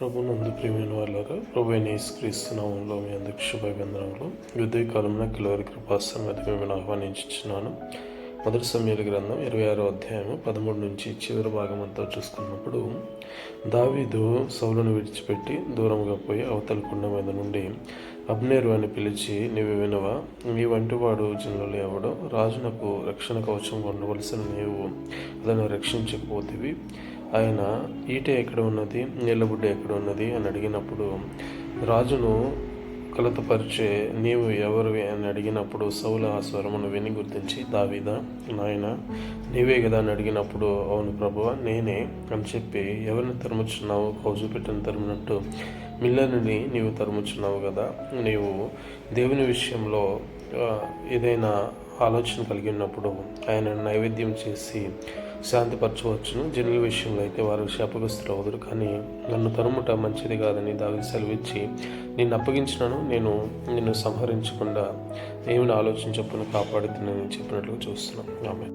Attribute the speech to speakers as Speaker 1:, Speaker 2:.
Speaker 1: ప్రభునందు ప్రియమైన వాళ్ళారా, ప్రభు అయిన యేసుక్రీస్తు నామములో మీ అందరికి శుభాభివందనములు. ఉదయ కాలంలో కిలోరి కృపాసంగతి మిమ్మల్ని ఆహ్వానించుచున్నాను. మొదటి సమూయేలు గ్రంథం 26వ అధ్యాయము 13 నుంచి చివరి భాగం అంతా చూసుకున్నప్పుడు, దావీదు సౌలును విడిచిపెట్టి దూరంగా పోయి అవతల కొండ మీద నుండి అబ్నేరు అని పిలిచి, నీవు వినవా, నీ వంటి వాడు జనులలో ఎవడో రాజునకు రక్షణ కవచం ఉండవలసిన నీవు అతను రక్షించకపోతేవి, ఆయన ఈట ఎక్కడ ఉన్నది, నీళ్ళబుడ్డ ఎక్కడ ఉన్నది అని అడిగినప్పుడు, రాజును కలతపరిచే నీవు ఎవరివి అని అడిగినప్పుడు సౌలు ఆ స్వరమును విని గుర్తించి, దావీదా నాయన నీవే కదా అని అడిగినప్పుడు, అవును ప్రభువా నేనే అని చెప్పి, ఎవరిని తరుముచున్నావు, కౌజు పెట్టని తరిమినట్టు మిల్లనిని నీవు తరుముచున్నావు కదా, నీవు దేవుని విషయంలో ఏదైనా ఆలోచన కలిగి ఉన్నప్పుడు ఆయన నైవేద్యం చేసి శాంతిపరచవచ్చును, జనుల విషయంలో అయితే వారు శాపగ్రస్తులు అవుదురు, కానీ నన్ను తరుముట మంచిది కాదని దావీదు సెలవిచ్చి, నిన్ను అప్పగించినాను, నేను నిన్ను సంహరించకుండా ఏమిని ఆలోచించకుండా కాపాడుతున్నానని చెప్పినట్లుగా చూస్తున్నాం. ఆమె